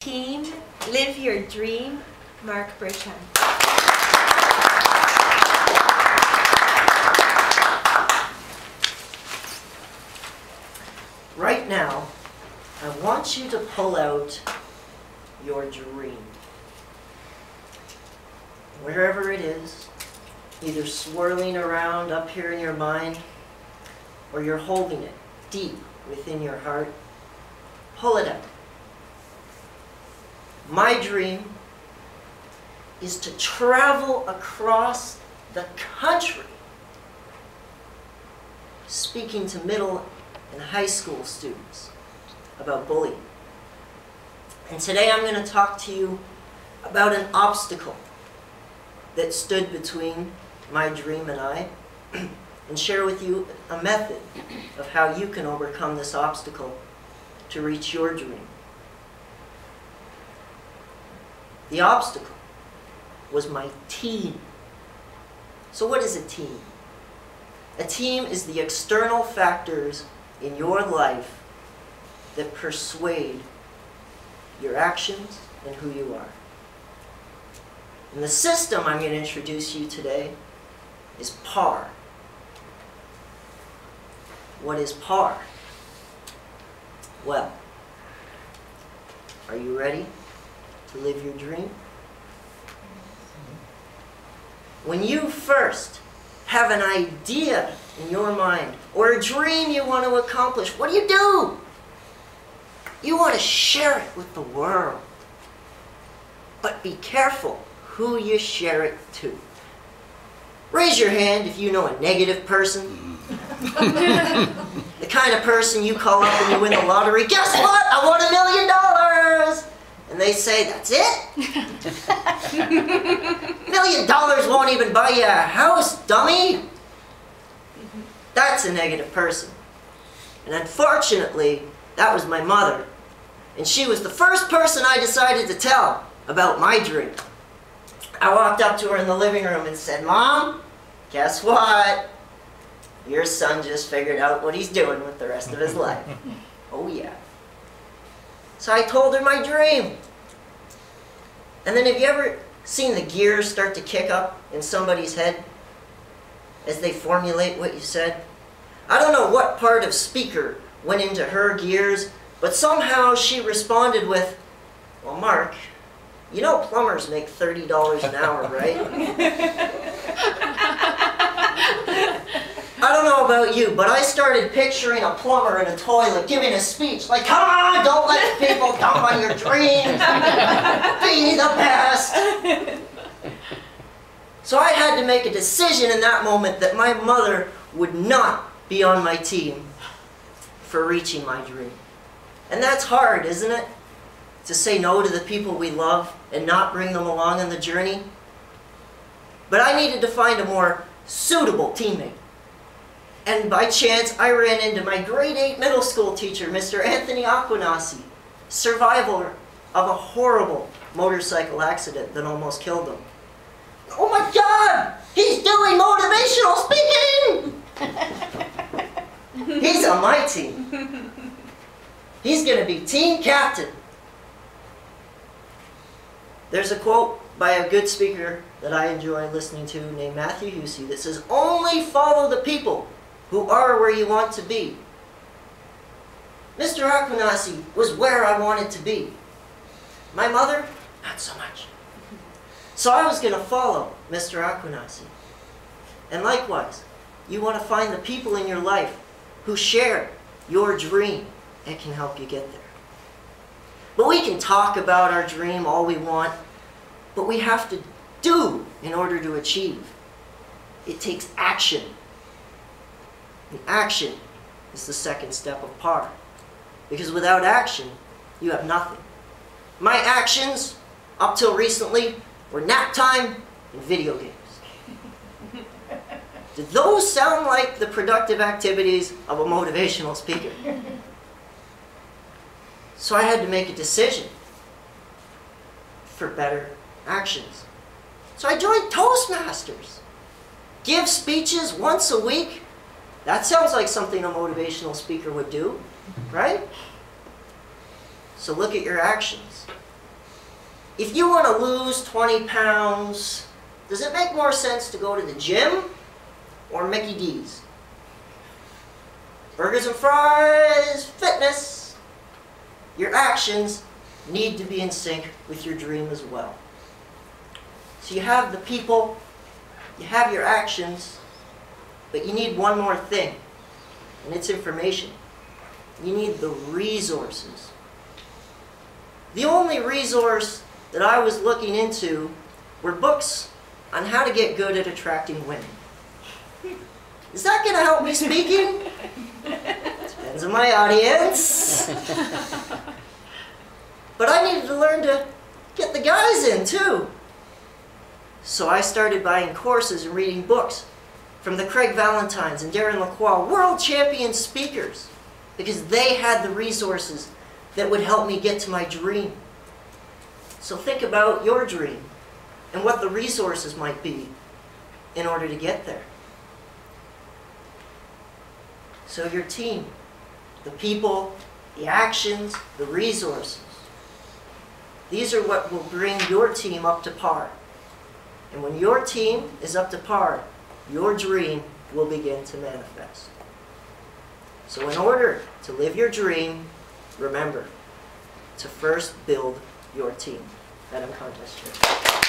Team, live your dream, Mark Bertrand. Right now, I want you to pull out your dream. Wherever it is, either swirling around up here in your mind, or you're holding it deep within your heart, pull it out. My dream is to travel across the country speaking to middle and high school students about bullying. And today I'm going to talk to you about an obstacle that stood between my dream and I, and share with you a method of how you can overcome this obstacle to reach your dream. The obstacle was my team. So what is a team? A team is the external factors in your life that persuade your actions and who you are. And the system I'm going to introduce you today is PAR. What is PAR? Well, are you ready to live your dream? When you first have an idea in your mind or a dream you want to accomplish, what do? You want to share it with the world. But be careful who you share it to. Raise your hand if you know a negative person. The kind of person you call up when you win the lottery. Guess what? I won $1 million! And they say, that's it? $1 million won't even buy you a house, dummy! That's a negative person. And unfortunately, that was my mother. And she was the first person I decided to tell about my dream. I walked up to her in the living room and said, Mom, guess what? Your son just figured out what he's doing with the rest of his life. Oh yeah. So I told her my dream. And then have you ever seen the gears start to kick up in somebody's head as they formulate what you said? I don't know what part of speaker went into her gears, but somehow she responded with, well, Mark, you know plumbers make $30 an hour, right? I don't know about you, but I started picturing a plumber in a toilet giving a speech like, come on, don't let people dump on your dreams. Be the best. So I had to make a decision in that moment that my mother would not be on my team for reaching my dream. And that's hard, isn't it? To say no to the people we love and not bring them along on the journey. But I needed to find a more suitable teammate. And by chance, I ran into my grade 8 middle school teacher, Mr. Anthony Aquinasi, survivor of a horrible motorcycle accident that almost killed him. Oh my God! He's doing motivational speaking! He's on my team. He's going to be team captain. There's a quote by a good speaker that I enjoy listening to named Matthew Hussey that says, only follow the people who are where you want to be. Mr. Aquinasi was where I wanted to be. My mother, not so much. So I was going to follow Mr. Aquinasi. And likewise, you want to find the people in your life who share your dream and can help you get there. But we can talk about our dream all we want, but we have to do in order to achieve. It takes action. And action is the second step of PAR. Because without action, you have nothing. My actions, up till recently, were nap time and video games. Did those sound like the productive activities of a motivational speaker? So I had to make a decision for better actions. So I joined Toastmasters. Give speeches once a week. That sounds like something a motivational speaker would do, right? So look at your actions. if you want to lose 20 pounds, does it make more sense to go to the gym or Mickey D's? Burgers and fries, fitness. Your actions need to be in sync with your dream as well. So you have the people, you have your actions, but you need one more thing, and it's information. You need the resources. The only resource that I was looking into were books on how to get good at attracting women. Is that going to help me speaking? Depends on my audience. But I needed to learn to get the guys in too. So I started buying courses and reading books from the Craig Valentines and Darren Lacroix, world champion speakers, because they had the resources that would help me get to my dream. So think about your dream and what the resources might be in order to get there. So your team, the people, the actions, the resources, these are what will bring your team up to par. And when your team is up to par, your dream will begin to manifest. So in order to live your dream, remember to first build your team. Madam Contest Chair.